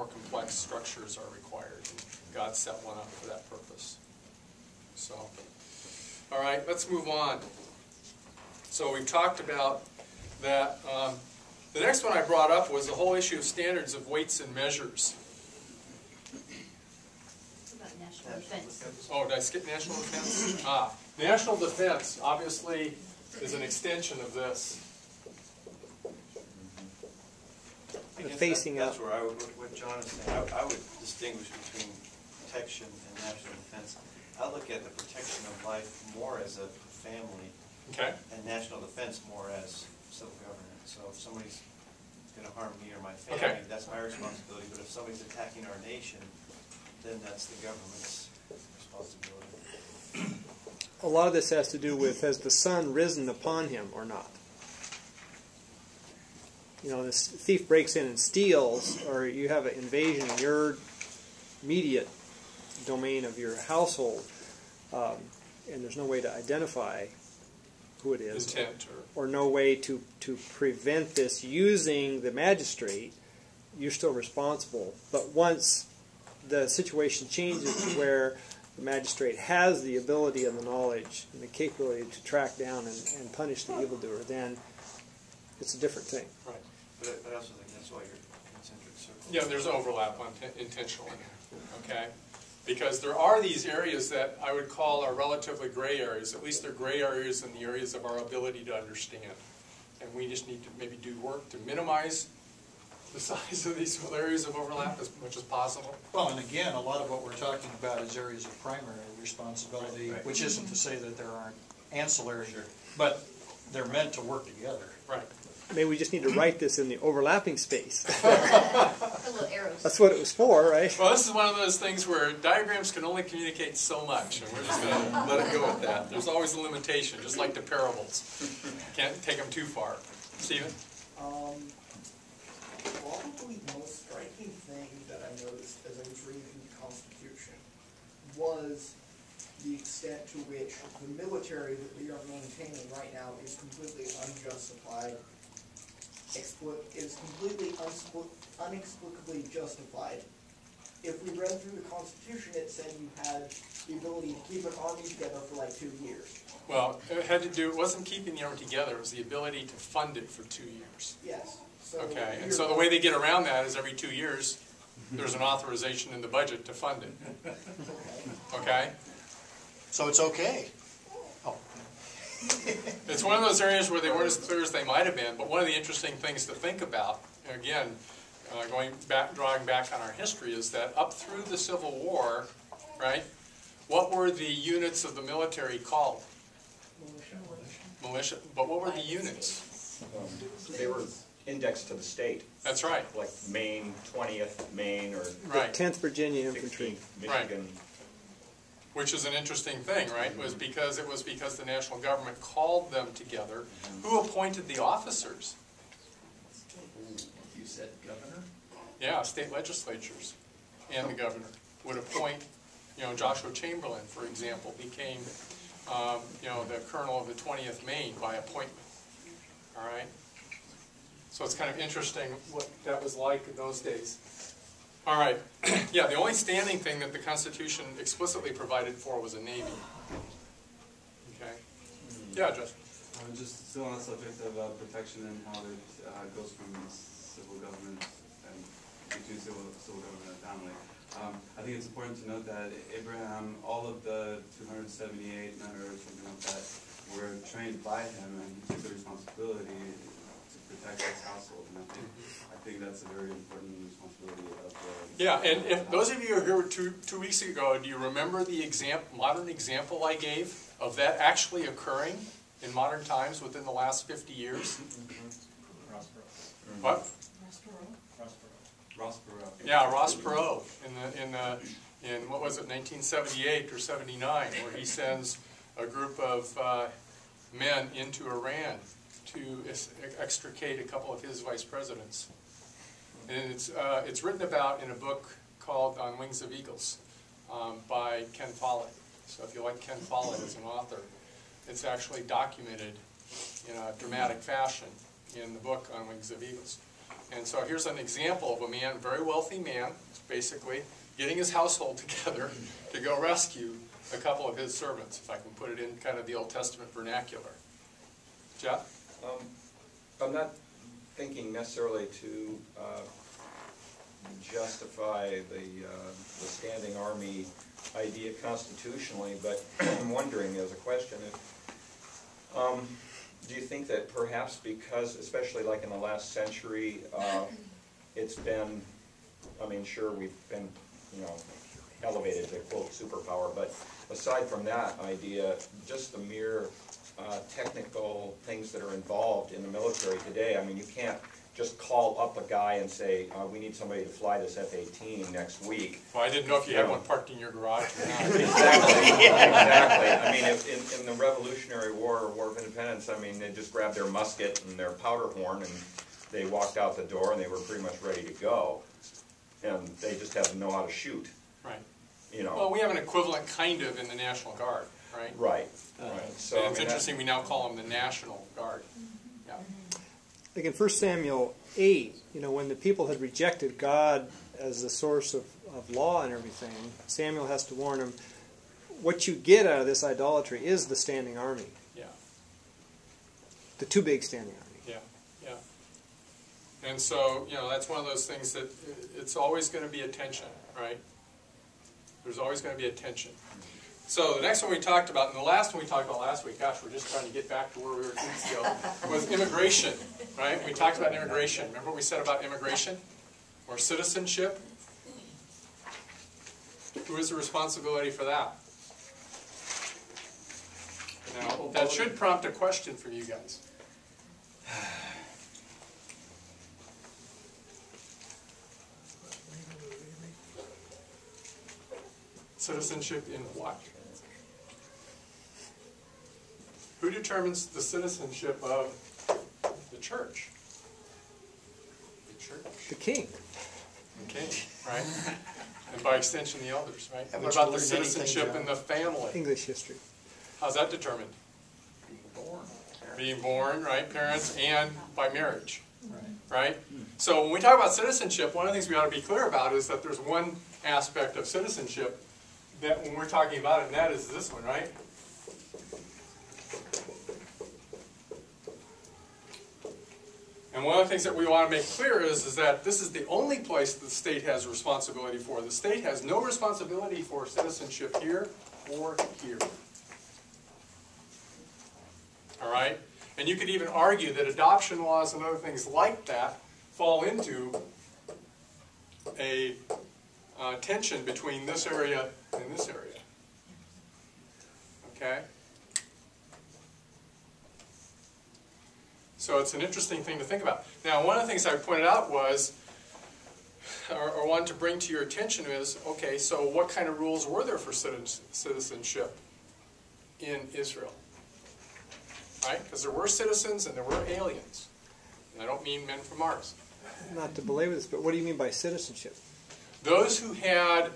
more complex structures are required. And God set one up for that purpose. So, all right, let's move on. So we've talked about that. The next one I brought up was the whole issue of standards of weights and measures. What about national defense? Oh, did I skip national defense? National defense obviously is an extension of this. Facing that's up. where I would, what John is saying, I would distinguish between protection and national defense. I look at the protection of life more as a family, Okay. and national defense more as civil government. So if somebody's going to harm me or my family, Okay. that's my responsibility. But if somebody's attacking our nation, then that's the government's responsibility. A lot of this has to do with, has the sun risen upon him or not? You know, this thief breaks in and steals, or you have an invasion in your immediate domain of your household, and there's no way to identify who it is, Intent or no way to prevent this using the magistrate, you're still responsible. But once the situation changes to where the magistrate has the ability and the knowledge and the capability to track down and punish the evildoer, then it's a different thing. Right. But I also think that's why you're concentric circles. Yeah, there's overlap on intentionally. Okay? Because there are these areas that I would call are relatively gray areas. At least they're gray areas in the areas of our ability to understand. And we just need to maybe do work to minimize the size of these areas of overlap as much as possible. Well, and again, a lot of what we're talking about is areas of primary responsibility, Right. which isn't to say that there aren't ancillary, but they're meant to work together. Right. Maybe we just need to write this in the overlapping space. The little arrows. That's what it was for, right? Well, this is one of those things where diagrams can only communicate so much, and we're just going to let it go with that. There's always a limitation, just like the parables. Can't take them too far. Stephen? Probably the most striking thing that I noticed as I was reading the Constitution was the extent to which the military that we are maintaining right now is completely unjustified, is completely inexplicably justified. If we read through the Constitution, it said you had the ability to keep an army together for like 2 years. Well, it had to do, it wasn't keeping the army together, it was the ability to fund it for 2 years. Yes. So Okay, and so the way they get around that is every 2 years, there's an authorization in the budget to fund it. Okay? So it's okay. Oh. It's one of those areas where they weren't as clear as they might have been, but one of the interesting things to think about, again, drawing back on our history, is that up through the Civil War, right, what were the units of the military called? Militia. But what were the units? They were indexed to the state. That's right. Like Maine, 20th Maine, or Right. 10th Virginia Infantry. 16th Michigan. Which is an interesting thing, right? It was because the national government called them together. Who appointed the officers? You said governor? Yeah, state legislatures and the governor would appoint, you know, Joshua Chamberlain, for example, became, you know, the colonel of the 20th Maine by appointment. All right? So it's kind of interesting what that was like in those days. All right. Yeah, the only standing thing that the Constitution explicitly provided for was a navy. Okay? Yeah, Justin. Just still on the subject of protection and how it goes from civil government and between civil government and family. I think it's important to note that Abraham, all of the 278 men or something like that, were trained by him, and he took the responsibility to protect his household. And I think that's a very important responsibility of the... Yeah, and if those of you who were here two weeks ago, do you remember the modern example I gave of that actually occurring in modern times within the last 50 years? What? Ross Perot. Yeah, Ross Perot in what was it, 1978 or 79, where he sends a group of men into Iran to extricate a couple of his vice presidents. And it's written about in a book called On Wings of Eagles by Ken Follett. So if you like Ken Follett as an author, it's actually documented in a dramatic fashion in the book On Wings of Eagles. And so here's an example of a man, very wealthy man, basically, getting his household together to go rescue a couple of his servants, if I can put it in kind of the Old Testament vernacular. Jeff? I'm not thinking necessarily to justify the standing army idea constitutionally, but I'm wondering as a question, do you think that perhaps because, especially like in the last century, it's been, I mean, sure, we've been, you know, elevated to quote superpower, but aside from that idea, just the mere technical things that are involved in the military today, I mean, you can't just call up a guy and say, we need somebody to fly this F-18 next week. Well, I didn't know if you had one parked in your garage or not. Exactly, exactly. I mean, in the Revolutionary War, or War of Independence, I mean, they just grabbed their musket and their powder horn and they walked out the door and they were pretty much ready to go. And they just had to know how to shoot. Right. You know. Well, we have an equivalent kind of in the National Guard, right? Right, right. So, And I it's mean, interesting, we now call them the National Guard. Yeah. Like in 1 Samuel 8, you know, when the people had rejected God as the source of law and everything, Samuel has to warn them, what you get out of this idolatry is the standing army. Yeah. The too big standing army. Yeah, yeah. And so, you know, that's one of those things that it's always going to be a tension, right? There's always going to be a tension. So the next one we talked about, and the last one we talked about last week, gosh, we're just trying to get back to where we were 2 weeks ago, was immigration, right? We talked about immigration. Remember what we said about immigration? Or citizenship? Who has the responsibility for that? Now, that should prompt a question for you guys. Citizenship in what? Who determines the citizenship of the church? The church. The king. Okay, right? And by extension, the elders, right? Haven't What you about the learned anything, citizenship John? in the family? English history. How's that determined? Being born, right, parents, and by marriage, right? So when we talk about citizenship, one of the things we ought to be clear about is that there's one aspect of citizenship that when we're talking about it, and that is this one, right? And one of the things that we want to make clear is that this is the only place the state has responsibility for. The state has no responsibility for citizenship here or here. All right? And you could even argue that adoption laws and other things like that fall into a tension between this area and this area. Okay? So it's an interesting thing to think about. Now, one of the things I pointed out was, or wanted to bring to your attention is, okay, so what kind of rules were there for citizenship in Israel? Right? Because there were citizens and there were aliens. And I don't mean men from Mars. Not to belabor this, but what do you mean by citizenship? Those who had,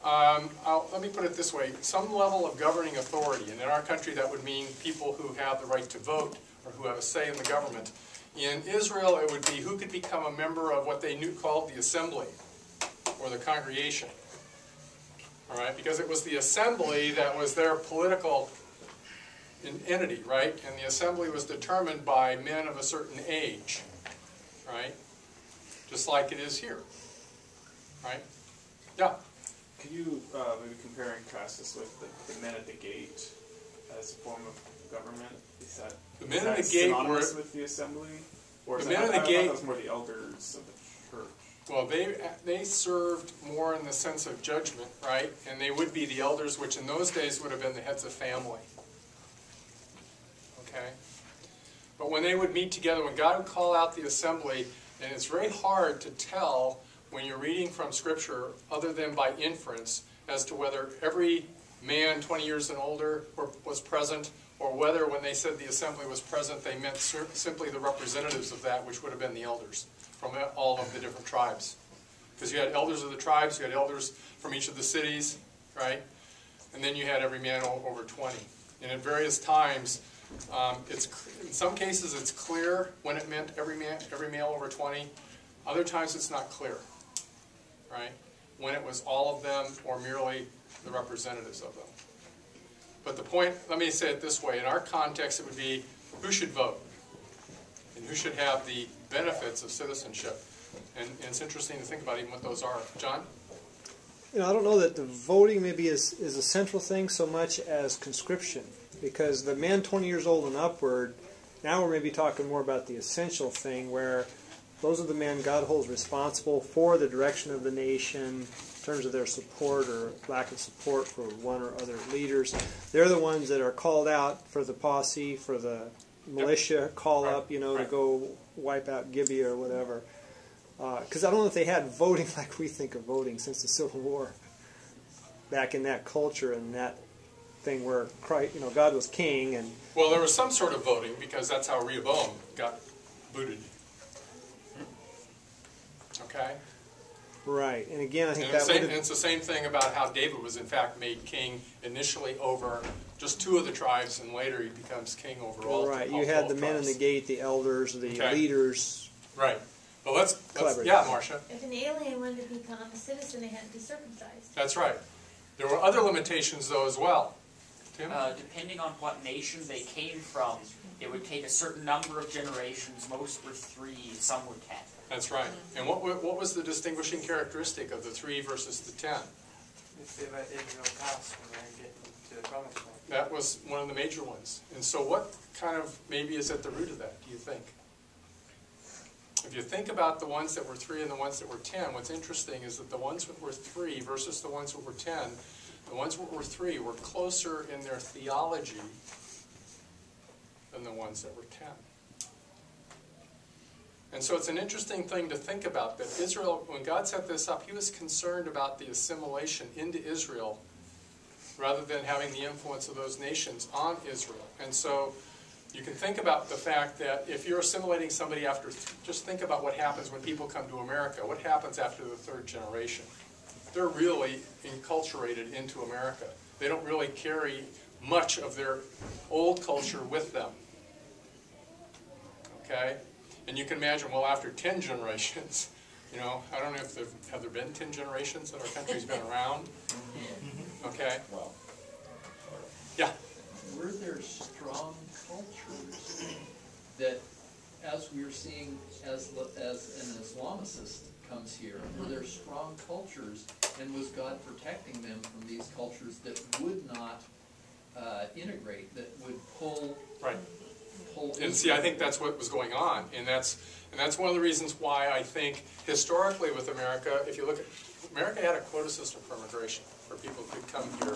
let me put it this way, some level of governing authority. And in our country that would mean people who have the right to vote or who have a say in the government. In Israel it would be who could become a member of what they called the assembly or the congregation. All right? Because it was the assembly that was their political entity, right? And the assembly was determined by men of a certain age, right? Just like it is here, right? Yeah? Could you maybe compare and contrast this with the men at the gate as a form of government? Is that the men at the gate were with the assembly, or the is men that, at the I thought gate that was more the elders of the church? Well, they served more in the sense of judgment, right? And they would be the elders, which in those days would have been the heads of family. Okay? But when they would meet together, when God would call out the assembly, and it's very hard to tell when you're reading from Scripture, other than by inference, as to whether every man 20 years and older was present, or whether when they said the assembly was present, they meant simply the representatives of that, which would have been the elders from all of the different tribes. Because you had elders of the tribes, you had elders from each of the cities, right? And then you had every man over 20. And at various times, in some cases it's clear when it meant every male over 20. Other times it's not clear, right? When it was all of them or merely the representatives of them. But the point, let me say it this way, in our context it would be who should vote and who should have the benefits of citizenship. And it's interesting to think about even what those are. John? You know, I don't know that the voting maybe is a central thing so much as conscription, because the men 20 years old and upward, now we're maybe talking more about the essential thing where those are the men God holds responsible for the direction of the nation in terms of their support or lack of support for one or other leaders. They're the ones that are called out for the posse, for the militia call up, you know, to go wipe out Gibeah or whatever. Because I don't know if they had voting like we think of voting since the Civil War. Back in that culture and that thing where Christ, you know, God was king and. Well, there was some sort of voting because that's how Rehoboam got booted. Okay. Right, and again, I think And that would. it's the same thing about how David was in fact made king initially over just two of the tribes, and later he becomes king over all. Right, all you had 12 the men in tribes. the gate, the elders, the Okay. leaders. Right. But let's Collaborate. yeah, Marcia. If an alien wanted to become a citizen, they had to be circumcised. That's right. There were other limitations though as well. Tim? Depending on what nation they came from, it would take a certain number of generations. Most were 3, some were 10. That's right. And what was the distinguishing characteristic of the 3 versus the 10? If they let Israel pass when they're getting to the promised land. That was one of the major ones. And so what kind of maybe is at the root of that, do you think? If you think about the ones that were 3 and the ones that were 10, what's interesting is that the ones that were 3 versus the ones that were 10, the ones that were 3 were closer in their theology than the ones that were 10. And so it's an interesting thing to think about that Israel, when God set this up, he was concerned about the assimilation into Israel rather than having the influence of those nations on Israel. And so you can think about the fact that if you're assimilating somebody after, just think about what happens when people come to America. What happens after the 3rd generation? They're really enculturated into America. They don't really carry much of their old culture with them. Okay? And you can imagine, well, after 10 generations, you know, I don't know if have there been 10 generations that our country's been around? Okay? Well, Yeah. Were there strong cultures that, as we're seeing as an Islamicist comes here, were there strong cultures, and was God protecting them from these cultures that would not integrate, that would pull? Right. And see, I think that's what was going on, and that's one of the reasons why I think historically with America, if you look at America, had a quota system for immigration, for people who could come here.